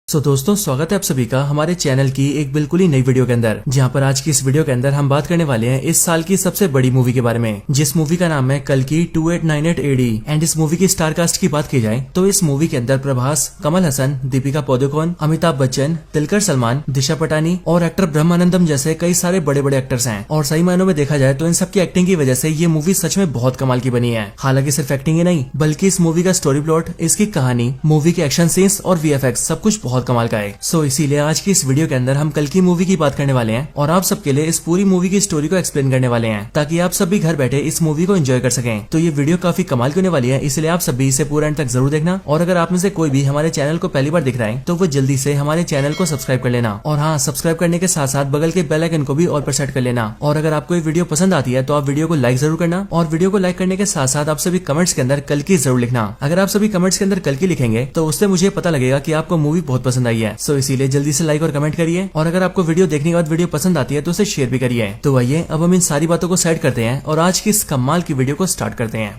दोस्तों स्वागत है आप सभी का हमारे चैनल की एक बिल्कुल ही नई वीडियो के अंदर, जहां पर आज की इस वीडियो के अंदर हम बात करने वाले हैं इस साल की सबसे बड़ी मूवी के बारे में, जिस मूवी का नाम है कल्कि 2898 AD। एंड इस मूवी की स्टार कास्ट की बात की जाए तो इस मूवी के अंदर प्रभास, कमल हसन, दीपिका पादुकोण, अमिताभ बच्चन, दुलकर सलमान, दिशा पटानी और एक्टर ब्रह्मानंदम जैसे कई सारे बड़े बड़े एक्टर्स हैं। और सही मायनों में देखा जाए तो इन सबकी एक्टिंग की वजह से ये मूवी सच में बहुत कमाल की बनी है। हालांकि सिर्फ एक्टिंग ही नहीं बल्कि इस मूवी का स्टोरी प्लॉट, इसकी कहानी, मूवी के एक्शन सीन्स और VFX सब कुछ बहुत कमाल का है। इसीलिए आज की इस वीडियो के अंदर हम कल्कि मूवी की बात करने वाले हैं और आप सबके लिए इस पूरी मूवी की स्टोरी को एक्सप्लेन करने वाले हैं, ताकि आप सब भी घर बैठे इस मूवी को एंजॉय कर सकें। तो ये वीडियो काफी कमाल की होने वाली है, इसलिए आप सब भी इसे पूरा एंड तक जरूर देखना। और अगर आप में से कोई भी हमारे चैनल को पहली बार दिख रहा है तो वो जल्दी से हमारे चैनल को सब्सक्राइब कर लेना। और हाँ, सब्सक्राइब करने के साथ साथ बगल के बेल आइकन को भी ऑल पर सेट कर लेना। और अगर आपको ये वीडियो पसंद आती है तो आप वीडियो को लाइक जरूर करना। और वीडियो को लाइक करने के साथ साथ आप सभी कमेंट्स के अंदर कल्कि जरूर लिखना। अगर आप सभी कमेंट्स के अंदर कल्कि लिखेंगे तो उससे मुझे पता लगेगा कि आपको मूवी बहुत पसंद आई है। इसीलिए जल्दी से लाइक और कमेंट करिए। और अगर आपको वीडियो देखने के बाद वीडियो पसंद आती है तो उसे शेयर भी करिए। तो आइए अब हम इन सारी बातों को साइड करते हैं और आज की इस कमाल की वीडियो को स्टार्ट करते हैं।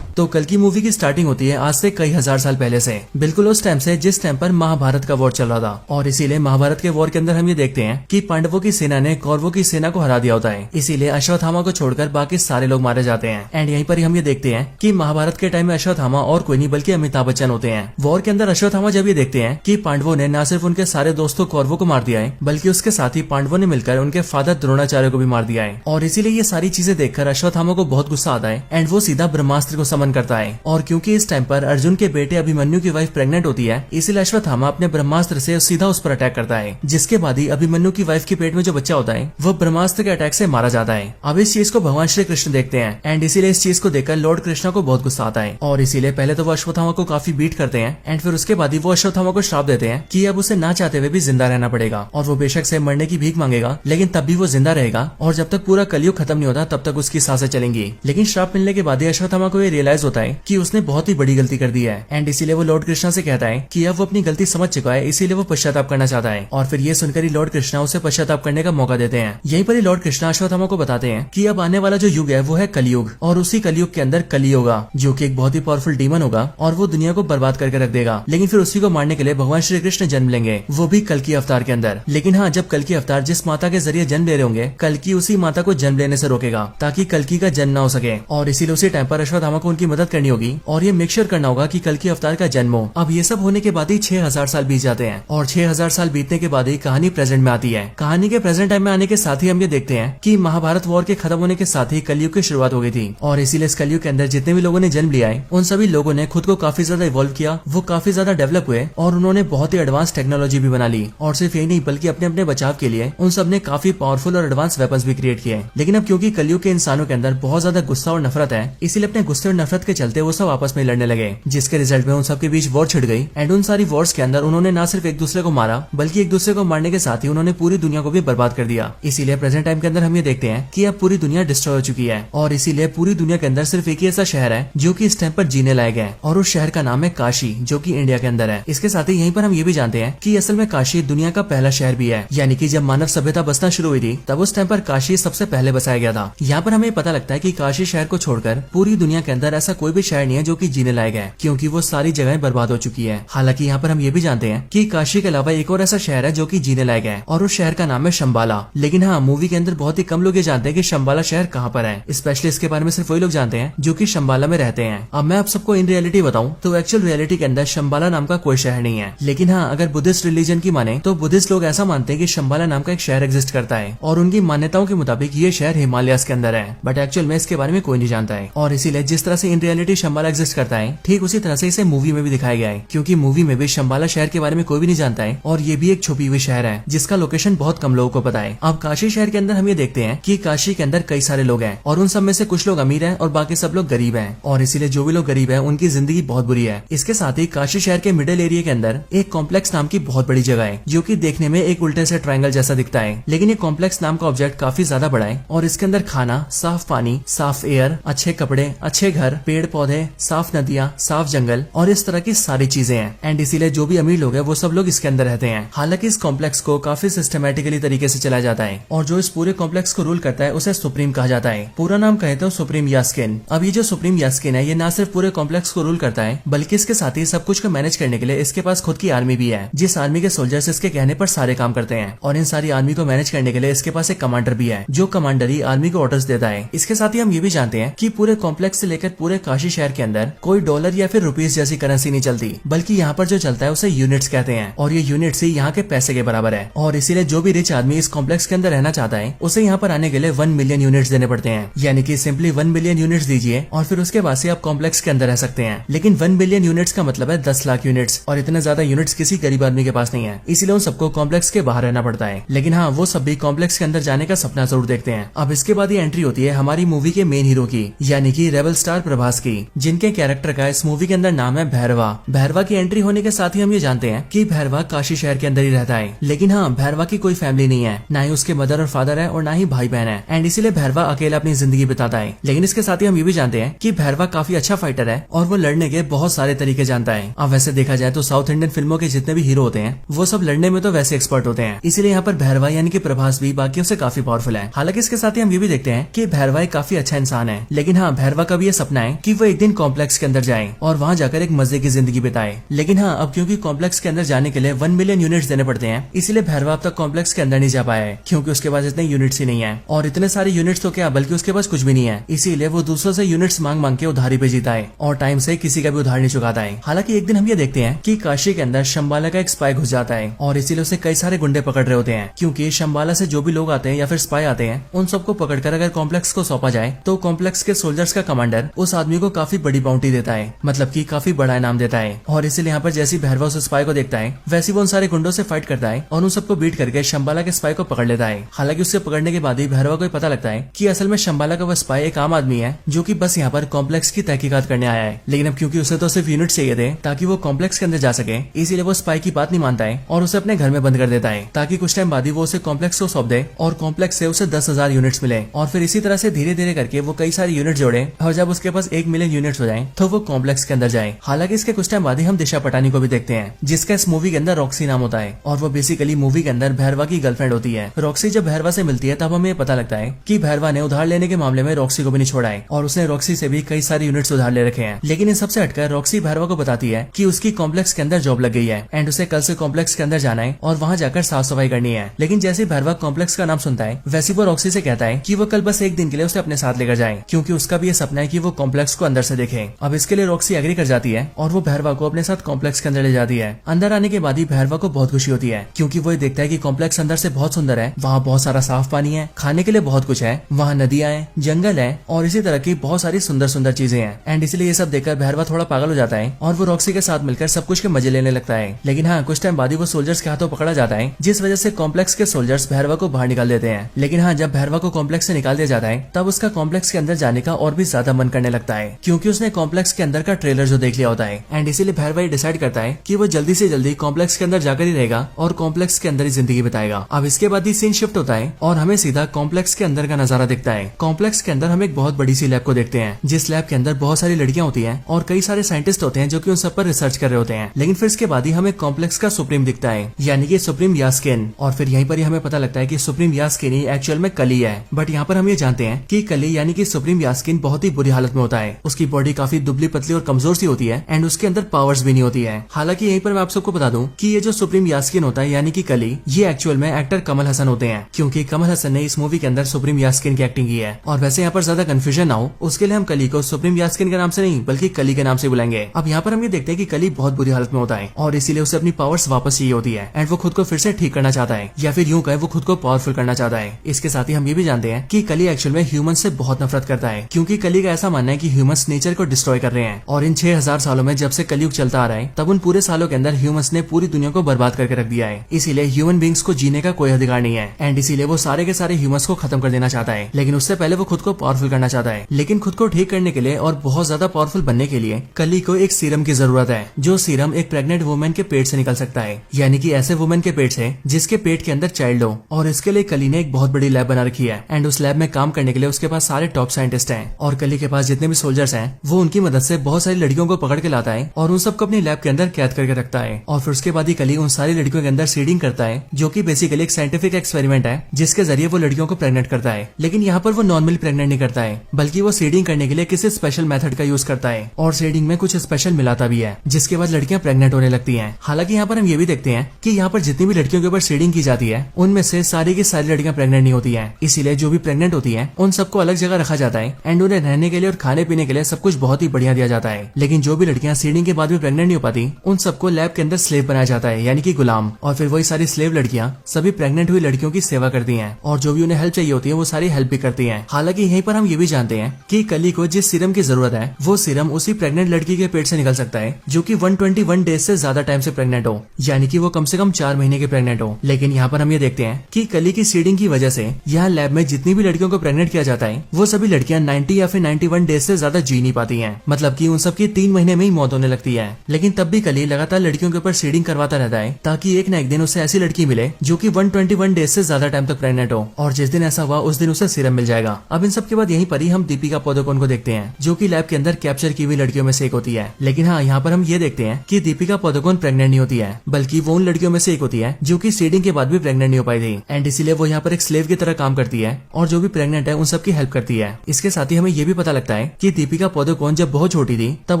तो कल्कि मूवी की स्टार्टिंग होती है आज से कई हजार साल पहले से, बिल्कुल उस टाइम से जिस टाइम पर महाभारत का वॉर चल रहा था। और इसीलिए महाभारत के वॉर के अंदर हम ये देखते हैं कि पांडवों की सेना ने कौरवों की सेना को हरा दिया होता है। इसीलिए अश्वत्थामा को छोड़कर बाकी सारे लोग मारे जाते हैं। एंड यहीं पर हम ये देखते हैं कि महाभारत के टाइम में अश्वत्थामा और कोई नहीं बल्कि अमिताभ बच्चन होते हैं। वॉर के अंदर अश्वत्थामा जब ये देखते हैं कि पांडवों ने न सिर्फ उनके सारे दोस्तों कौरवों को मार दिया है, बल्कि उसके साथ ही पांडवों ने मिलकर उनके फादर द्रोणाचार्य को भी मार दिया है। और इसीलिए ये सारी चीजें देखकर अश्वत्थामा को बहुत गुस्सा आता है एंड वो सीधा ब्रह्मास्त्र को समन करता है। और क्योंकि इस टाइम पर अर्जुन के बेटे अभिमन्यु की वाइफ प्रेग्नेंट होती है, इसलिए अश्वत्थामा अपने ब्रह्मास्त्र से सीधा उस पर अटैक करता है, जिसके बाद ही अभिमन्यु की वाइफ के पेट में जो बच्चा होता है वो ब्रह्मास्त्र के अटैक से मारा जाता है। अब इस चीज को भगवान श्री कृष्ण देखते हैं एंड इसीलिए इस चीज को देखकर लॉर्ड कृष्णा को बहुत गुस्सा आता है। और इसीलिए पहले तो वो अश्वत्थामा को काफी बीट करते हैं एंड फिर उसके बाद ही वो अश्वत्थामा को श्राप देते हैं कि अब उसे ना चाहते हुए भी जिंदा रहना पड़ेगा और वो बेशक से मरने की भीख मांगेगा, लेकिन तब भी वो जिंदा रहेगा और जब तक पूरा कलयुग खत्म नहीं होता तब तक उसकी सांसें चलेंगी। लेकिन श्राप मिलने के बाद ही अश्वत्थामा को ये रियलाइज होता है कि उसने बहुत ही बड़ी गलती कर दी है एंड इसीलिए वो लॉर्ड कृष्णा से कहता है कि अब वो अपनी गलती समझ चुका है, इसीलिए वो पश्चाताप करना चाहता है। और फिर ये सुनकर ही लॉर्ड कृष्णा उसे पश्चाताप करने का मौका देते हैं। यहीं पर ही लॉर्ड कृष्णा अश्वत्थामा को बताते हैं कि अब आने वाला जो युग है वो है कलयुग, और उसी कलयुग के अंदर कली होगा जो कि एक बहुत ही पावरफुल डीमन होगा और वो दुनिया को बर्बाद करके रख देगा। लेकिन फिर उसी को मारने के लिए भगवान श्री कृष्ण जन्म लेंगे, वो भी कल्कि अवतार के अंदर। लेकिन हाँ, जब कल्कि अवतार जिस माता के जरिए जन्म ले रहे होंगे, कल्कि उसी माता को जन्म लेने से रोकेगा ताकि कल्कि का जन्म न हो सके। और इसीलिए उसी टाइम पर अश्वत्थामा को उनकी मदद करनी होगी और ये मेक श्योर करना होगा कि कल्कि अवतार का जन्म हो। अब ये सब होने के बाद ही 6000 साल बीत जाते हैं और 6000 साल बीतने के बाद ही कहानी प्रेजेंट में आती है। कहानी के प्रेजेंट टाइम में आने के साथ ही हम ये देखते हैं कि महाभारत वॉर के खत्म होने के साथ ही कलयुग की शुरुआत हो गई थी। और इसीलिए इस कलयुग के अंदर जितने भी लोगों ने जन्म लिया है उन सभी लोगों ने खुद को काफी ज्यादा इवॉल्व किया, वो काफी ज्यादा डेवलप हुए और उन्होंने बहुत ही एडवांस टेक्नोलॉजी भी बना ली। और सिर्फ यही नहीं बल्कि अपने अपने बचाव के लिए उन सब ने काफी पावरफुल और एडवांस वेपन्स भी क्रिएट किए। लेकिन अब क्योंकि कलयुग के इंसानों के अंदर बहुत ज्यादा गुस्सा और नफरत है, इसीलिए अपने गुस्से और नफरत के चलते वो सब आपस में लड़ने लगे, जिसके रिजल्ट में उन सबके बीच वॉर छिड़ गई। एंड उन सारी वॉर्स के अंदर उन्होंने न सिर्फ एक दूसरे को मारा बल्कि एक दूसरे को मारने के साथ ही उन्होंने पूरी दुनिया को भी बर्बाद कर दिया। इसीलिए प्रेजेंट टाइम के अंदर हम ये देखते हैं कि अब पूरी दुनिया डिस्ट्रॉय हो चुकी है और इसीलिए पूरी दुनिया के अंदर सिर्फ एक ही ऐसा शहर है जो कि इस टाइम पर जीने लायक है, और उस शहर का नाम है काशी, जो कि इंडिया के अंदर है। इसके साथ ही यहीं पर हम ये भी जानते हैं कि असल में काशी दुनिया का पहला शहर भी है, यानी कि जब मानव सभ्यता बसना शुरू हुई थी तब उस टाइम पर काशी सबसे पहले बसाया गया था। यहाँ पर हमें पता लगता है कि काशी शहर को छोड़कर पूरी दुनिया के अंदर ऐसा कोई भी शहर नहीं है जो कि जीने लायक है, क्योंकि वो सारी जगहें बर्बाद हो चुकी है। हालांकि यहाँ पर हम ये भी जानते हैं कि काशी के अलावा एक और ऐसा शहर है जो कि जीने लायक है और उस शहर का नाम है शंबाला। लेकिन हाँ, मूवी के अंदर बहुत ही कम लोग ये जानते हैं कि शंबाला शहर कहाँ पर है, स्पेशली इसके बारे में सिर्फ वही लोग जानते हैं जो कि शंबाला में रहते हैं। अब मैं आप सबको इन रियलिटी बताऊं तो एक्चुअल रियलिटी के अंदर शंबाला नाम का कोई शहर नहीं है। लेकिन हाँ, अगर बुद्धिस्ट रिलीजन की माने तो बुद्धिस्ट लोग ऐसा मानते हैं कि शंबाला नाम का एक शहर एग्जिस्ट करता है और उनकी मान्यताओं के मुताबिक ये शहर हिमालयस के अंदर है, बट एक्चुअल में इसके बारे में कोई नहीं जानता है। और इसीलिए जिस तरह से इन रियलिटी शंबाला एग्जिस्ट करता है, ठीक उसी तरह से इसे मूवी में भी दिखाया गया है, क्योंकि मूवी में भी शंबाला शहर के बारे में कोई भी नहीं जानता है और ये भी एक छुपी हुई शहर है जिसका लोकेशन बहुत कम लोगों को पता है। अब काशी शहर के अंदर हम ये देखते हैं कि काशी के अंदर कई सारे लोग हैं और उन सब में से कुछ लोग अमीर हैं और बाकी सब लोग गरीब हैं, और इसीलिए जो भी लोग गरीब हैं उनकी जिंदगी बहुत बुरी है। इसके साथ ही काशी शहर के मिडिल एरिया के अंदर एक कॉम्प्लेक्स नाम की बहुत बड़ी जगह है जो कि देखने में एक उल्टे से ट्रायंगल जैसा दिखता है, लेकिन ये कॉम्प्लेक्स नाम का ऑब्जेक्ट काफी ज्यादा बड़ा है और इसके अंदर खाना, साफ पानी, साफ एयर, अच्छे कपड़े, अच्छे घर पेड़ पौधे, साफ नदियाँ, साफ जंगल और इस तरह की सारी चीजें हैं। एंड इसीलिए जो भी अमीर लोग हैं वो सब लोग इसके अंदर रहते हैं। हालांकि इस कॉम्प्लेक्स को काफी सिस्टमेटिकली तरीके से चलाया जाता है और जो इस पूरे कॉम्प्लेक्स को रूल करता है उसे सुप्रीम कहा जाता है। पूरा नाम कहे तो सुप्रीम यास्किन। अब ये जो सुप्रीम यास्किन है ये ना सिर्फ पूरे कॉम्प्लेक्स को रूल करता है बल्कि इसके साथ ही सब कुछ को मैनेज करने के लिए इसके पास खुद की आर्मी भी है, जिस आर्मी के सोल्जर्स इसके कहने पर सारे काम करते हैं। और इन सारी आर्मी को मैनेज करने के लिए इसके पास एक कमांडर भी है जो कमांडर ही आर्मी को ऑर्डर्स देता है। इसके साथ ही हम ये भी जानते हैं कि पूरे कॉम्प्लेक्स से लेकर पूरे काशी शहर के अंदर कोई डॉलर या फिर रुपीस जैसी करेंसी नहीं चलती, बल्कि यहाँ पर जो चलता है उसे यूनिट्स कहते हैं और ये यूनिट्स ही यहाँ के पैसे के बराबर है। और इसीलिए जो भी रिच आदमी इस कॉम्प्लेक्स के अंदर रहना चाहता है उसे यहाँ पर आने के लिए 1 मिलियन यूनिट्स देने पड़ते हैं। यानी कि सिंपली 1 मिलियन यूनिट्स दीजिए और फिर उसके बाद से आप कॉम्प्लेक्स के अंदर रह सकते हैं। लेकिन 1 मिलियन यूनिट्स का मतलब है 10 लाख यूनिट्स और इतने ज्यादा यूनिट्स किसी गरीब आदमी के पास नहीं है, इसीलिए उन सबको कॉम्प्लेक्स के बाहर रहना पड़ता है। लेकिन हाँ, वो सब भी कॉम्प्लेक्स के अंदर जाने का सपना जरूर देखते हैं। अब इसके बाद ये एंट्री होती है हमारी मूवी के मेन हीरो की, यानी कि रेबल स्टार प्रभास की, जिनके कैरेक्टर का इस मूवी के अंदर नाम है भैरवा। भैरवा की एंट्री होने के साथ ही हम ये जानते हैं कि भैरवा काशी शहर के अंदर ही रहता है। लेकिन हाँ, भैरवा की कोई फैमिली नहीं है, ना ही उसके मदर और फादर है और ना ही भाई बहन है। एंड इसीलिए भैरवा अकेला अपनी जिंदगी बिताता है। लेकिन इसके साथ ही हम ये भी जानते हैं कि भैरवा काफी अच्छा फाइटर है और वो लड़ने के बहुत सारे तरीके जानता है। अब वैसे देखा जाए तो साउथ इंडियन फिल्मों के जितने भी हीरो होते हैं वो सब लड़ने में तो वैसे एक्सपर्ट होते हैं, इसीलिए यहाँ पर भैरवा यानी कि प्रभास भी बाकियों से काफी पावरफुल है। हालांकि इसके साथ ही हम ये भी देखते हैं कि भैरवा एक काफी अच्छा इंसान है। लेकिन हाँ, भैरवा का भी ये सपना है कि वो एक दिन कॉम्प्लेक्स के अंदर जाए और वहाँ जाकर एक मजे की जिंदगी बिताए। लेकिन हाँ, अब क्योंकि कॉम्प्लेक्स के अंदर जाने के लिए 1 मिलियन यूनिट्स देने पड़ते हैं, इसीलिए भैरवा अब तक कॉम्प्लेक्स के अंदर नहीं जा पाया है, क्योंकि उसके पास इतने यूनिट्स ही नहीं है। और इतने सारे यूनिट्स तो क्या, बल्कि उसके पास कुछ भी नहीं है, इसीलिए वो दूसरों से यूनिट्स मांग मांग के उधारी पे जीता है और टाइम से किसी का भी उधार नहीं चुकाता है। हालांकि एक दिन हम ये देखते हैं कि काशी के अंदर शंबाला का एक स्पाई घुस जाता है और इसीलिए उसे कई सारे गुंडे पकड़ रहे होते हैं, क्योंकि शंबाला से जो भी लोग आते हैं या फिर स्पाई आते हैं उन सबको पकड़कर अगर कॉम्प्लेक्स को सौंपा जाए तो कॉम्प्लेक्स के सोल्जर्स का कमांडर उस आदमी को काफी बड़ी बाउंटी देता है, मतलब कि काफी बड़ा इनाम देता है। और इसीलिए यहाँ पर जैसी भैरवा उस स्पाई को देखता है वैसे वो उन सारे गुंडों से फाइट करता है और उन सबको बीट करके शंबाला के स्पाई को पकड़ लेता है। हालांकि उससे पकड़ने के बाद ही भैरवा को पता लगता है कि असल में शंबाला का वो स्पाई एक आम आदमी है जो कि बस यहाँ पर कॉम्प्लेक्स की तहकीकात करने आया है। लेकिन अब क्योंकि उसे तो सिर्फ यूनिट चाहिए थे ताकि वो कॉम्प्लेक्स के अंदर जा सके, इसीलिए वो स्पाई की बात नहीं मानता है और उसे अपने घर में बंद कर देता है ताकि कुछ टाइम बाद ही वो उसे कॉम्प्लेक्स को सौंप दे और कॉम्प्लेक्स से उसे 10,000 यूनिट्स मिले। और फिर इसी तरह से धीरे धीरे करके वो कई सारे यूनिट जोड़े और जब उसके पास 1 मिलियन यूनिट्स हो जाए तो वो कॉम्प्लेक्स के अंदर जाए। हालांकि इसके कुछ टाइम बाद ही हम दिशा पटानी को भी देखते हैं, जिसका इस मूवी के अंदर रॉक्सी नाम होता है और वो बेसिकली मूवी के अंदर भैरवा की गर्लफ्रेंड होती है। रॉक्सी जब भैरवा से मिलती है तब हमें पता लगता है कि भैरवा ने उधार लेने के मामले में रॉक्सी को भी नहीं छोड़ा है और उसने रॉक्सी से भी कई सारे यूनिट्स उधार ले रखे हैं। लेकिन इन सबसे हटकर रॉक्सी भैरवा को बताती है कि उसकी कॉम्प्लेक्स के अंदर जॉब लग गई है एंड उसे कल से कॉम्प्लेक्स के अंदर जाना है और वहाँ जाकर साफ सफाई करनी है। लेकिन जैसे भैरवा कॉम्प्लेक्स का नाम सुनता है वैसे वो रॉक्सी से कहता है कि वो कल बस एक दिन के लिए उसे अपने साथ लेकर जाए, क्योंकि उसका भी ये सपना है कि वो कॉम्प्लेक्स को अंदर से देखे। अब इसके लिए रॉक्सी एग्री कर जाती है और वो भैरवा को अपने साथ कॉम्प्लेक्स के अंदर ले जाती है। अंदर आने के बाद ही भैरवा को बहुत खुशी होती है, क्योंकि वो देखता है कि कॉम्प्लेक्स अंदर से बहुत सुंदर है, वहाँ बहुत सारा साफ पानी है, खाने के लिए बहुत कुछ है, वहाँ नदियाँ हैं, जंगल है और इसी तरह की बहुत सारी सुंदर सुंदर चीजें हैं। एंड इसलिए ये सब देखकर भैरवा थोड़ा पागल हो जाता है और वो रॉक्सी के साथ मिलकर सब कुछ के मजे लेने लगता है। लेकिन हाँ, कुछ टाइम बाद ही वो सोल्जर्स के हाथों पकड़ा जाता है, जिस वजह से कॉम्प्लेक्स के सोल्जर्स भैरवा को बाहर निकाल देते हैं। लेकिन हाँ, जब भैरवा को कॉम्प्लेक्स से निकाल दिया जाता है तब उसका कॉम्प्लेक्स के अंदर जाने का और भी ज्यादा मन करने लगता है, क्योंकि उसने कॉम्प्लेक्स के अंदर का ट्रेलर जो देख लिया होता है। एंड इसीलिए भैरवा ये डिसाइड करता है कि वो जल्दी से जल्दी कॉम्प्लेक्स के अंदर जाकर ही रहेगा और कॉम्प्लेक्स के अंदर ही जिंदगी बिताएगा। अब इसके बाद ही सीन शिफ्ट होता है और हमें सीधा कॉम्प्लेक्स के अंदर का नजारा दिखता है। कॉम्प्लेक्स के अंदर हम एक बहुत बड़ी सी लैब को देखते हैं, जिस लैब के अंदर बहुत सारी लड़कियां होती हैं और कई सारे साइंटिस्ट होते हैं जो कि उन सब पर रिसर्च कर रहे होते हैं। लेकिन फिर इसके बाद ही हमें कॉम्प्लेक्स का सुप्रीम दिखता है, यानी कि सुप्रीम यास्किन। और फिर यहीं पर ही हमें पता लगता है कि सुप्रीम यास्किन ही एक्चुअल में कली है। बट यहाँ पर हम ये जानते हैं कि कली यानी कि सुप्रीम यास्किन बहुत ही बुरी हालत में होता है। उसकी बॉडी काफी दुबली पतली और कमजोर सी होती है एंड उसके अंदर पावर्स भी नहीं होती है। हालांकि यहीं पर मैं आप सबको बता दूं कि ये जो सुप्रीम यास्किन होता है यानी कि कली, ये एक्चुअल में एक्टर कमल हसन होते हैं, क्योंकि कमल हसन ने इस मूवी के अंदर सुप्रीम यास्किन की एक्टिंग की है। और वैसे यहाँ पर ज्यादा कंफ्यूजन ना हो उसके लिए हम कली को सुप्रीम यास्किन के नाम से नहीं बल्कि कली के नाम से बुलाएंगे। अब यहाँ पर हम ये देखते हैं कि कली बहुत बुरी हालत में होता है और इसीलिए उसे अपनी पावर्स वापस चाहिए होती है एंड वो खुद को फिर से ठीक करना चाहता है, या फिर यूं कहे वो खुद को पावरफुल करना चाहता है। इसके साथ ही हम ये भी जानते हैं कि कली एक्चुअल में ह्यूमन से बहुत नफरत करता है, क्योंकि कली का ऐसा मानना है कि ह्यूमंस नेचर को डिस्ट्रॉय कर रहे हैं और इन 6000 सालों में जब से कलयुग चलता आ रहा है तब उन पूरे सालों के अंदर ह्यूमंस ने पूरी दुनिया को बर्बाद करके रख दिया है। इसीलिए ह्यूमन बींग्स को जीने का कोई अधिकार नहीं है एंड इसीलिए वो सारे के सारे ह्यूमंस को खत्म कर देना चाहता है। लेकिन उससे पहले वो खुद को पावरफुल करना चाहता है। लेकिन खुद को ठीक करने के लिए और बहुत ज्यादा पावरफुल बनने के लिए कली को एक सीरम की जरूरत है, जो सीरम एक प्रेग्नेंट वुमेन के पेट से निकल सकता है, यानी कि ऐसे वुमेन के पेट से जिसके पेट के अंदर चाइल्ड हो। और इसके लिए कली ने एक बहुत बड़ी लैब बना रखी है एंड उस लैब में काम करने के लिए उसके पास सारे टॉप साइंटिस्ट हैं और कली के पास जितने जितने भी सोल्जर्स हैं वो उनकी मदद से बहुत सारी लड़कियों को पकड़ के लाता है और उन सबको अपनी लैब के अंदर कैद करके रखता है। और फिर उसके बाद ही कली उन सारी लड़कियों के अंदर सीडिंग करता है, जो कि बेसिकली एक साइंटिफिक एक्सपेरिमेंट है जिसके जरिए वो लड़कियों को प्रेग्नेंट करता है। लेकिन यहाँ पर वो नॉर्मली प्रेग्नेंट नहीं करता है, बल्कि वो सीडिंग करने के लिए किसी स्पेशल मेथड का यूज करता है और सीडिंग में कुछ स्पेशल मिलाता भी है, जिसके बाद लड़कियां प्रेग्नेंट होने लगती हैं। हालांकि यहाँ पर हम ये भी देखते हैं कि यहाँ पर जितनी भी लड़कियों के ऊपर सीडिंग की जाती है उनमें से सारी की सारी लड़कियां प्रेग्नेंट नहीं होती हैं। इसीलिए जो भी प्रेग्नेंट होती हैं उन सबको अलग जगह रखा जाता है एंड उन्हें रहने के लिए और खाने पीने के लिए सब कुछ बहुत ही बढ़िया दिया जाता है। लेकिन जो भी लड़कियां सीडिंग के बाद भी प्रेग्नेंट नहीं हो पाती उन सबको लैब के अंदर स्लेव बनाया जाता है, यानी कि गुलाम। और फिर वही सारी स्लेव लड़कियां सभी प्रेग्नेंट हुई लड़कियों की सेवा करती हैं और जो भी उन्हें हेल्प चाहिए होती है वो सारी हेल्प भी करती हैं। हालांकि यहीं पर हम ये भी जानते हैं कि कली को जिस सीरम की जरूरत है वो सीरम उसी प्रेग्नेंट लड़की के पेट से निकल सकता है जो कि 121 डेज से ज्यादा टाइम से प्रेग्नेंट हो, यानी कि वो कम से कम 4 महीने के प्रेग्नेंट हो। लेकिन यहाँ पर हम ये देखते हैं कि कली की सीडिंग की वजह से यहाँ लैब में जितनी भी लड़कियों को प्रेग्नेंट किया जाता है वो सभी लड़कियां 90 या फिर 91 डेज से ज्यादा जी नहीं पाती हैं, मतलब कि उन सबकी 3 महीने में ही मौत होने लगती है। लेकिन तब भी कली लगातार लड़कियों के ऊपर सीडिंग करवाता रहता है ताकि एक न एक दिन उसे ऐसी लड़की मिले जो कि 121 डेज से ज्यादा टाइम तक प्रेग्नेंट हो, और जिस दिन ऐसा हुआ उस दिन उसे सीरम मिल जाएगा। अब इन सब के बाद यहीं पर ही हम दीपिका पादुकोण को देखते हैं जो कि लैब के अंदर कैप्चर की हुई लड़कियों में से एक होती है। लेकिन हाँ, यहाँ पर हम ये देखते हैं कि दीपिका पादुकोण प्रेग्नेंट नहीं होती है, बल्कि वो उन लड़कियों में से एक होती है जो कि सीडिंग के बाद भी प्रेग्नेंट नहीं हो पाई थी एंड इसीलिए वो यहाँ पर एक स्लेव की तरह काम करती है और जो भी प्रेग्नेंट है उन सबकी हेल्प करती है। इसके साथ ही हमें ये भी पता लगता है कि दीपिका पादुकोण जब बहुत छोटी थी तब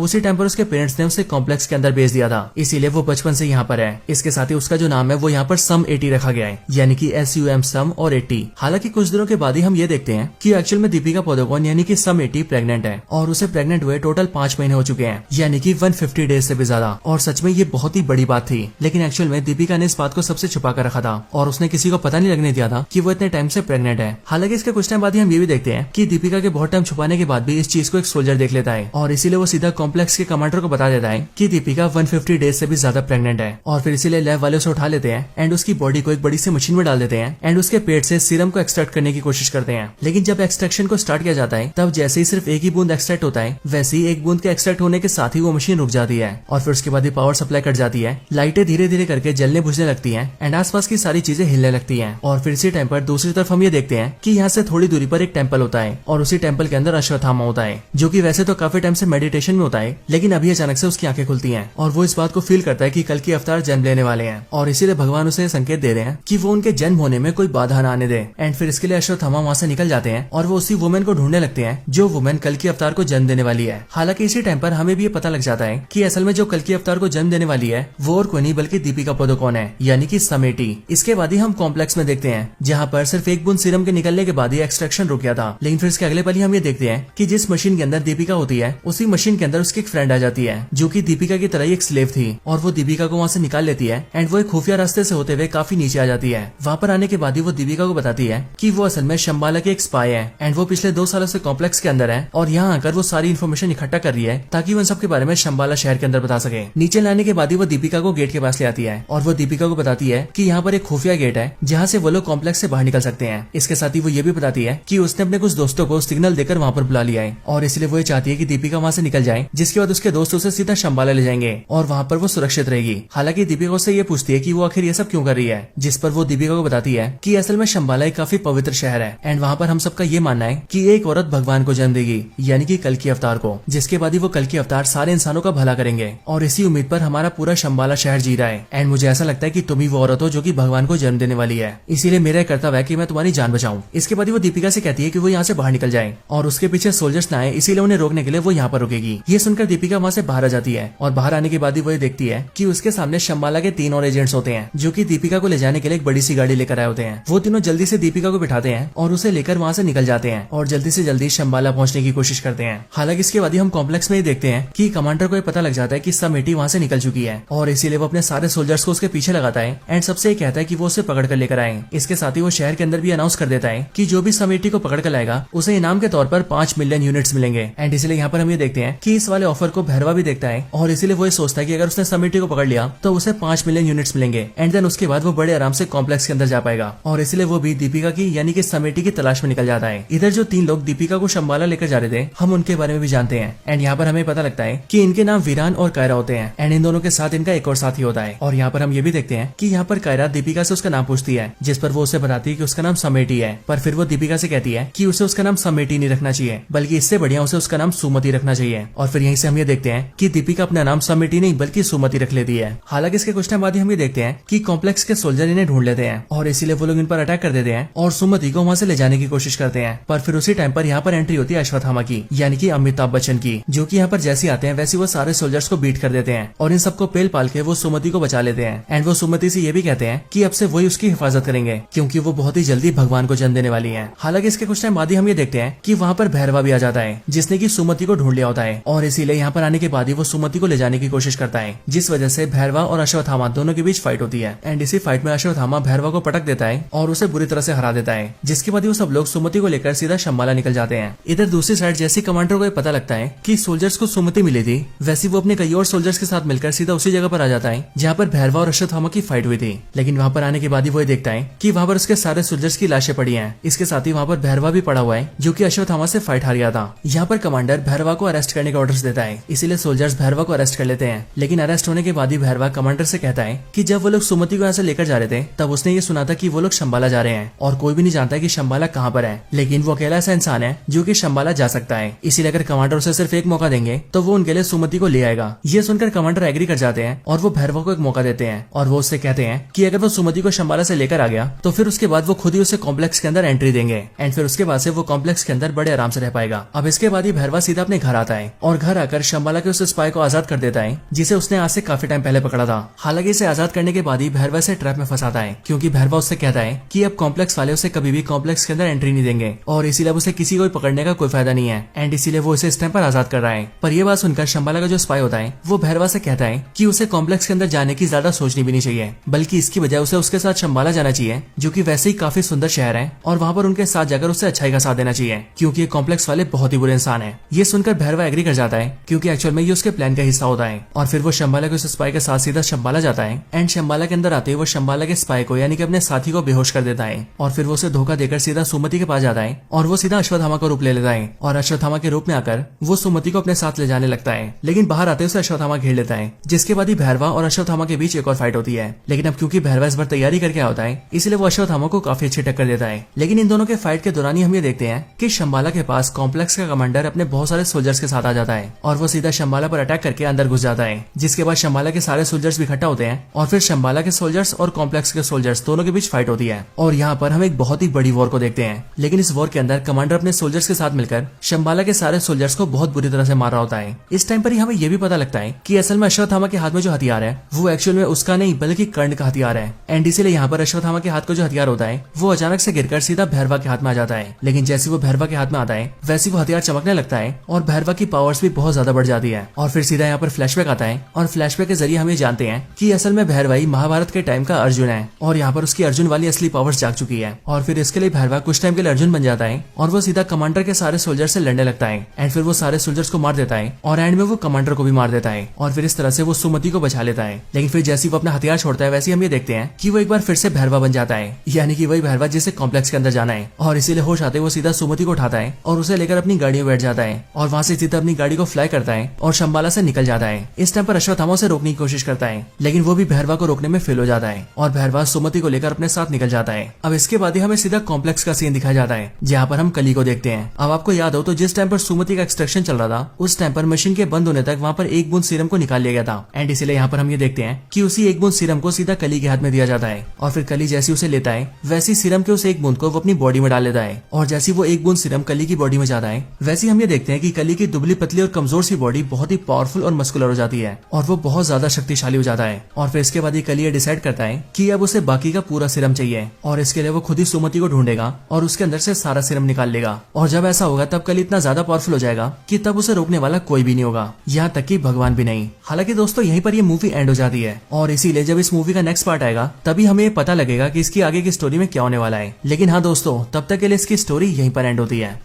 उसी टाइम पर उसके पेरेंट्स ने उसे कॉम्प्लेक्स के अंदर भेज दिया था, इसीलिए वो बचपन से यहाँ पर है। इसके साथ ही उसका जो नाम है वो यहाँ पर सम 80 रखा गया है, यानी कि SUM सम और 80। हालांकि कुछ दिनों के बाद ही हम ये देखते हैं कि एक्चुअल में दीपिका पादुकोण यानी कि सम 80 प्रेग्नेंट है और उसे प्रेग्नेंट हुए टोटल 5 महीने हो चुके हैं, यानी कि 150 डेज से भी ज्यादा। और सच में ये बहुत ही बड़ी बात थी, लेकिन एक्चुअल में दीपिका ने इस बात को सबसे छुपा कर रखा था और उसने किसी को पता नहीं लगने दिया था कि वो इतने टाइम से प्रेग्नेंट है। हालांकि इसके कुछ टाइम बाद ही हम ये भी देखते हैं कि दीपिका के बहुत टाइम छुपाने के बाद भी इस चीज को एक सोल्जर देख लेता है और इसीलिए वो सीधा कॉम्प्लेक्स के कमांडर को बता देता है कि दीपिका 150 डेज से भी ज्यादा प्रेग्नेंट है। और फिर इसीलिए लैब वाले उसे उठा लेते हैं एंड उसकी बॉडी को एक बड़ी सी मशीन में डाल देते हैं एंड उसके पेट से सीरम को एक्सट्रैक्ट करने की कोशिश करते हैं। लेकिन जब एक्सट्रैक्शन को स्टार्ट किया जाता है तब जैसे ही सिर्फ एक ही बूंद एक्सट्रैक्ट होता है वैसे ही एक बूंद के एक्सट्रैक्ट होने के साथ ही वो मशीन रुक जाती है और फिर उसके बाद ही पावर सप्लाई कट जाती है, लाइटें धीरे धीरे करके जलने बुझने लगती हैं एंड आसपास की सारी चीजें हिलने लगती हैं। और फिर इसी टाइम पर दूसरी तरफ हम ये देखते हैं कि यहाँ से थोड़ी दूरी पर एक टेम्पल होता है और उसी टेम्पल के अंदर अश्वत्थामा होता है जो कि वैसे तो काफी टाइम से मेडिटेशन में होता है, लेकिन अभी अचानक से उसकी आंखें खुलती हैं और वो इस बात को फील करता है कि कल की अवतार जन्म लेने वाले हैं और इसीलिए भगवान उसे संकेत दे रहे हैं कि वो उनके जन्म होने में कोई बाधा न आने दे। एंड फिर इसके लिए अश्वत्थामा वहाँ से निकल जाते हैं और वो उसी वुमेन को ढूंढने लगते हैं जो वुमेन कल की अवतार को जन्म देने वाली है। हालांकि इसी टाइम पर हमें भी ये पता लग जाता है कि असल में जो कल की अवतार को जन्म देने वाली है वो और कोई नहीं बल्कि दीपिका पादुकोण है, यानी कि सम 80। इसके बाद ही हम कॉम्प्लेक्स में देखते हैं जहाँ पर सिर्फ एक बूंद सीरम के निकलने के बाद ही एक्सट्रैक्शन रुक गया था। लेकिन फिर इसके अगले पल ही हम ये देखते हैं कि जिस मशीन के अंदर दीपिका होती है उसी मशीन के अंदर उसकी एक फ्रेंड आ जाती है जो कि दीपिका की तरह ही एक स्लेव थी और वो दीपिका को वहाँ से निकाल लेती है एंड वो एक खुफिया रास्ते से होते हुए काफी नीचे आ जाती है। वहाँ पर आने के बाद ही वो दीपिका को बताती है कि वो असल में शंबाला की एक स्पाई है एंड वो पिछले 2 सालों से कॉम्प्लेक्स के अंदर है और यहाँ आकर वो सारी इन्फॉर्मेशन इकट्ठा कर रही है ताकि वो इन सब के बारे में शंबाला शहर के अंदर बता सके। नीचे लाने के बाद ही वो दीपिका को गेट के पास ले आती है और वो दीपिका को बताती है कि यहाँ पर एक खुफिया गेट है जहाँ से वो लोग कॉम्प्लेक्स से बाहर निकल सकते हैं। इसके साथ ही वो ये भी बताती है कि उसने अपने कुछ दोस्तों को सिग्नल देकर वहाँ पर बुला लिया है और इसलिए वो ये चाहती है कि दीपिका वहाँ से निकल जाए, जिसके बाद उसके दोस्त उसे सीधा शंबाला ले जाएंगे और वहाँ पर वो सुरक्षित रहेगी। हालांकि दीपिका उससे ये पूछती है कि वो आखिर ये सब क्यों कर रही है, जिस पर वो दीपिका को बताती है कि असल में शंबाला एक काफी पवित्र शहर है एंड वहाँ पर हम सबका ये मानना है कि एक औरत भगवान को जन्म देगी, यानी कि कल की अवतार को, जिसके बाद ही वो कल की अवतार सारे इंसानों का भला करेंगे और इसी उम्मीद पर हमारा पूरा शंबाला शहर जी रहा है। एंड मुझे ऐसा लगता है कि तुम ही वो औरत हो जो कि भगवान को जन्म देने वाली है, इसीलिए मेरा कर्तव्य है कि मैं तुम्हारी जान बचाऊं। इसके बाद ही वो दीपिका से कहती है कि वो यहाँ से बाहर निकल जाए और उसके पीछे सोल्जर्स ना आए, इसीलिए उन्हें रोकने के लिए वो यहाँ पर रुकेगी। ये सुनकर दीपिका वहाँ से बाहर आ जाती है और बाहर आने के बाद ही वो देखती है कि उसके सामने शंबाला के 3 और एजेंट्स होते हैं जो कि दीपिका को ले जाने के लिए एक बड़ी सी गाड़ी लेकर आए होते हैं। वो तीनों जल्दी से दीपिका को बिठाते हैं और उसे लेकर वहाँ से निकल जाते हैं और जल्दी से जल्दी शंबाला पहुंचने की कोशिश करते हैं। हालांकि इसके बाद ही हम कॉम्प्लेक्स में ही देखते हैं कि कमांडर को पता लग जाता है कि सम 80 वहाँ से निकल चुकी है और इसीलिए वो अपने सारे सोल्जर्स को उसके पीछे लगाता है एंड सबसे कहता है कि वो उसे पकड़ कर लेकर आए। इसके साथ ही वो शहर के अंदर भी अनाउंस कर देता है कि जो भी सम 80 को पकड़ कर लाएगा उसे इनाम के तौर पर 5 मिलियन यूनिट्स मिलेंगे। एंड इसलिए यहाँ पर हम ये देखते हैं कि इस वाले ऑफर को भैरवा भी देखता है और इसीलिए वो सोचता है कि अगर उसने सम 80 को पकड़ लिया तो उसे 5 मिलियन यूनिट्स मिलेंगे एंड देन उसके बाद वो बड़े आराम से कॉम्प्लेक्स के अंदर जा पाएगा और इसलिए वो भी दीपिका की यानी कि सम 80 की तलाश में निकल जाता है। इधर जो 3 लोग दीपिका को शंबाला लेकर जा रहे थे हम उनके बारे में भी जानते हैं एंड यहाँ पर हमें पता लगता है कि इनके नाम वीरान और कायरा होते हैं एंड इन दोनों के साथ इनका एक और साथी होता है। और यहाँ पर हम ये भी देखते हैं कि यहाँ पर कायरा दीपिका से उसका नाम पूछती है, जिस पर वो उसे बताती है कि उसका नाम सम 80 है, पर फिर वो दीपिका से कहती है कि उसे उसका नाम सम 80 नहीं रखना चाहिए बल्कि इससे इससे बढ़िया उसे उसका नाम सुमति रखना चाहिए। और फिर यहीं से हम ये देखते हैं कि दीपिका अपना नाम समिति नहीं बल्कि सुमति रख लेती है। हालांकि इसके कुछ टाइम बाद ही हम ये देखते हैं कि कॉम्प्लेक्स के सोल्जर इन्हें ढूंढ लेते हैं और इसीलिए वो लोग इन पर अटैक कर देते हैं और सुमति को वहाँ से ले जाने की कोशिश करते हैं। पर फिर उसी टाइम पर यहाँ पर एंट्री होती है अश्वत्थामा की, यानी कि अमिताभ बच्चन की, जो कि यहाँ पर जैसे आते हैं वैसे वो सारे सोल्जर्स को बीट कर देते हैं और इन सबको पेल पाल के वो सुमति को बचा लेते हैं। एंड वो सुमति से ये भी कहते हैं कि अब से वही उसकी हिफाजत करेंगे क्योंकि वो बहुत ही जल्दी भगवान को जन्म देने वाली है। हालांकि इसके कुछ टाइम बाद ही हम ये देखते हैं कि वहाँ पर भैरवा भी आ जाता है जिसने की सुमति को ढूंढ लिया होता है और इसीलिए यहाँ पर आने के बाद ही वो सुमति को ले जाने की कोशिश करता है, जिस वजह से भैरवा और अश्वत्थामा दोनों के बीच फाइट होती है। एंड इसी फाइट में अश्वत्थामा भैरवा को पटक देता है और उसे बुरी तरह से हरा देता है, जिसके बाद वो सब लोग सुमति को लेकर सीधा शंबाला निकल जाते हैं। इधर दूसरी साइड जैसे कमांडर को पता लगता है कि सोल्जर्स को सुमति मिली थी, वैसे वो अपने कई और सोल्जर्स के साथ मिलकर सीधा उसी जगह पर आ जाता है जहाँ पर भैरवा और अश्वत्थामा की फाइट हुई थी। लेकिन वहाँ पर आने के बाद ही वो देखता है कि वहाँ पर उसके सारे सोल्जर्स की लाशें पड़ी हैं। इसके साथ ही वहाँ पर भैरवा भी पड़ा हुआ है जो कि अश्वत्थामा से फाइट हार गया था। यहाँ पर कमांडर भैरवा को अरेस्ट करने का ऑर्डर्स देता है, इसीलिए सोल्जर्स भैरवा को अरेस्ट कर लेते हैं। लेकिन अरेस्ट होने के बाद ही भैरवा कमांडर से कहता है कि जब वो लोग सुमति को यहाँ से लेकर जा रहे थे तब उसने ये सुना था कि वो लोग शंबाला जा रहे हैं और कोई भी नहीं जानता कि शंबाला कहाँ पर है, लेकिन वो अकेला ऐसा इंसान है जो कि शंबाला जा सकता है। इसीलिए अगर कमांडर उसे सिर्फ एक मौका देंगे तो वो उनके लिए सुमति को ले आएगा। ये सुनकर कमांडर एग्री कर जाते हैं और वो भैरवा को एक मौका देते हैं और वो उससे कहते हैं कि अगर वो सुमति को शंबाला से लेकर आ गया तो फिर उसके बाद वो खुद ही उसे कॉम्प्लेक्स के अंदर एंट्री देंगे एंड फिर उसके बाद से वो कॉम्प्लेक्स के अंदर बड़े आराम से रह पाएगा। अब इसके बाद ही भैरवा सीधा अपने घर आता है और घर आकर शंबाला के उस स्पाई को आजाद कर देता है जिसे उसने आज से काफी टाइम पहले पकड़ा था। हालांकि इसे आजाद करने के बाद ही भैरवा से ट्रैप में फंसाता है क्योंकि भैरवा उससे कहता है कि अब कॉम्प्लेक्स वाले उसे कभी भी कॉम्प्लेक्स के अंदर एंट्री नहीं देंगे और इसीलिए उसे किसी को पकड़ने का कोई फायदा नहीं है एंड इसीलिए वो इसे इस टाइम पर आजाद कर रहा है। पर यह बात सुनकर शंबाला का जो स्पाई होता है वो भैरवा से कहता है कि उसे कॉम्प्लेक्स के अंदर जाने की ज्यादा सोचनी भी नहीं चाहिए, बल्कि इसकी बजाय उसे उसके साथ शंबाला जाना चाहिए जो कि वैसे ही काफी सुंदर शहर है और वहाँ पर उनके साथ जाकर उसे अच्छाई का साथ देना चाहिए क्योंकि ये कॉम्प्लेक्स वाले बहुत ही बुरे इंसान है। ये सुनकर भैरवा एग्री कर जाता है क्योंकि एक्चुअल में ये उसके प्लान का हिस्सा होता है और फिर वो शंबाला के उस स्पाई के साथ सीधा शंबाला जाता है एंड शंबाला के अंदर आते ही वो शंबाला के स्पाई को यानी कि अपने साथी को बेहोश कर देता है और फिर वो उसे धोखा देकर सीधा सुमति के पास जाता है और वो सीधा अश्वत्थामा का रूप ले लेता है और अश्वत्थामा के रूप में आकर वो सुमति को अपने साथ ले जाने लगता है। लेकिन बाहर आते उसे अश्वत्थामा घेर लेता है, जिसके बाद ही भैरवा और अश्वत्थामा के बीच एक और फाइट होती है। लेकिन अब क्योंकि भैरवा इस बार तैयारी करके होता है इसलिए वो अश्वत्थामा को काफी अच्छी टक्कर देता है। लेकिन इन दोनों के फाइट के दौरान ही हम ये देखते हैं कि शंबाला के पास कॉम्प्लेक्स का कमांडर अपने बहुत सारे सोल्जर्स के साथ आ जाता है और वो सीधा शंबाला पर अटैक करके अंदर घुस जाता है, जिसके बाद शंबाला के सारे सोल्जर्स भी इकट्ठा होते हैं और फिर शंबाला के सोल्जर्स और कॉम्प्लेक्स के सोल्जर्स दोनों के बीच फाइट होती है और यहाँ पर हम एक बहुत ही बड़ी वॉर को देखते हैं। लेकिन इस वॉर के अंदर कमांडर अपने सोल्जर्स के साथ मिलकर शंबाला के सारे सोल्जर्स को बहुत बुरी तरह से मार रहा होता है। इस टाइम पर ही हमें यह भी पता लगता है कि असल में अश्वत्थामा के हाथ में जो हथियार है वो एक्चुअल में उसका नहीं बल्कि कर्ण का हथियार है एंड इसीलिए यहाँ पर अश्वत्थामा के हाथ का जो हथियार होता है वो अचानक से गिरकर सीधा भैरवा के हाथ में आ जाता है। लेकिन जैसे वो भैरवा के हाथ में आता है वैसे वो हथियार चमकने लगता है और भैरवा की पावर्स भी बहुत ज्यादा बढ़ जाती है और फिर सीधा यहाँ पर फ्लैशबैक आता है और फ्लैशबैक के जरिए हम ये जानते हैं कि असल में भैरवा ही महाभारत के टाइम का अर्जुन है और यहाँ पर उसकी अर्जुन वाली असली पावर्स जाग चुकी है और फिर इसके लिए भैरवा कुछ टाइम के लिए अर्जुन बन जाता है और वो सीधा कमांडर के सारे सोल्जर से लड़ने लगता है एंड फिर वो सारे सोल्जर्स को मार देता है और एंड में वो कमांडर को भी मार देता है और फिर इस तरह से वो सुमति को बचा लेता है। लेकिन फिर जैसे वो अपना हथियार छोड़ता है वैसे हम ये देखते हैं कि वो एक बार फिर से भैरवा बन जाता है, यानी कि वही भैरवा जिसे कॉम्प्लेक्स के अंदर जाना है और इसीलिए होश आते वो सीधा सुमति को उठाता है और उसे लेकर अपनी गाड़ी में बैठ जाता है और वहाँ से सीधा अपनी गाड़ी को फ्लाई करता है और शंबाला से निकल जाता है। इस टाइम पर अश्वत्थामा से रोकने की कोशिश करता है लेकिन वो भी भैरवा को रोकने में फेल हो जाता है और भैरवा सुमति को लेकर अपने साथ निकल जाता है। अब इसके बाद ही हमें सीधा कॉम्प्लेक्स का सीन दिखाया जाता है जहाँ पर हम कली को देखते हैं। अब आपको याद हो तो जिस टाइम पर सुमति का एक्सट्रैक्शन चल रहा था उस टाइम पर मशीन के बंद होने तक वहाँ पर एक बूंद सीरम को निकाल लिया गया था एंड इसलिए यहाँ पर हम ये देखते हैं कि उसी एक बूंद सीरम को सीधा कली के हाथ में दिया जाता है और फिर कली जैसी उसे लेता है वैसी सीरम के उस एक बूंद को वो अपनी बॉडी में डाल लेता है और जैसी वो एक बूंद सीरम कली की बॉडी में जाता है वैसे हम ये देखते हैं कि कली की दुबली पतली और कमजोर सी बॉडी बहुत ही पावरफुल और मस्कुलर हो जाती है और वो बहुत ज्यादा शक्तिशाली हो जाता है। और फिर इसके बाद ये कली डिसाइड करता है कि अब उसे बाकी का पूरा सीरम चाहिए और इसके लिए वो खुद ही सुमति को ढूंढेगा और उसके अंदर से सारा सीरम निकाल लेगा और जब ऐसा होगा तब कली इतना ज्यादा पावरफुल हो जाएगा कि तब उसे रोकने वाला कोई भी नहीं होगा, यहाँ तक कि भगवान भी नहीं। हालांकि दोस्तों यहीं पर ये मूवी एंड हो जाती है और इसीलिए जब इस मूवी का नेक्स्ट पार्ट आएगा तभी हमें ये पता लगेगा कि इसकी आगे की स्टोरी में क्या होने वाला है। लेकिन हाँ दोस्तों तब तक के लिए इसकी स्टोरी यहीं पर एंड होती है।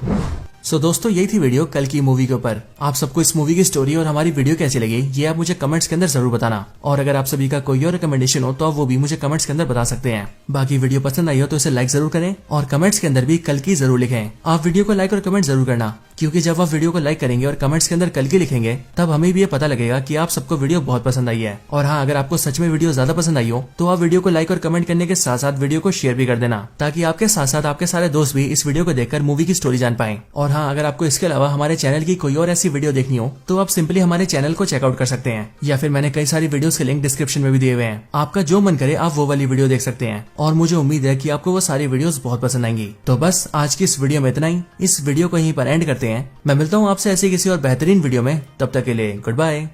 सो दोस्तों यही थी वीडियो कल की मूवी के ऊपर। आप सबको इस मूवी की स्टोरी और हमारी वीडियो कैसी लगी ये आप मुझे कमेंट्स के अंदर जरूर बताना और अगर आप सभी का कोई और रिकमेंडेशन हो तो आप वो भी मुझे कमेंट्स के अंदर बता सकते हैं। बाकी वीडियो पसंद आई हो तो इसे लाइक जरूर करें और कमेंट्स के अंदर भी कल की जरूर लिखें। आप वीडियो को लाइक और कमेंट जरूर करना क्योंकि जब आप वीडियो को लाइक करेंगे और कमेंट्स के अंदर कल्कि लिखेंगे तब हमें भी ये पता लगेगा कि आप सबको वीडियो बहुत पसंद आई है। और हाँ, अगर आपको सच में वीडियो ज्यादा पसंद आई हो तो आप वीडियो को लाइक और कमेंट करने के साथ साथ वीडियो को शेयर भी कर देना, ताकि आपके साथ साथ आपके सारे दोस्त भी इस वीडियो को देखकर मूवी की स्टोरी जान पाए। और हाँ, अगर आपको इसके अलावा हमारे चैनल की कोई और ऐसी वीडियो देखनी हो तो आप सिंपली हमारे चैनल को चेकआउट कर सकते हैं, या फिर मैंने कई सारी वीडियोस के लिंक डिस्क्रिप्शन में भी दिए हुए हैं। आपका जो मन करे आप वो वाली वीडियो देख सकते हैं और मुझे उम्मीद है कि आपको वो सारी वीडियोस बहुत पसंद आएंगी। तो बस आज की इस वीडियो में इतना ही। इस वीडियो को यहीं पर एंड करते हैं। मैं मिलता हूँ आपसे ऐसी किसी और बेहतरीन वीडियो में। तब तक के लिए गुड बाय।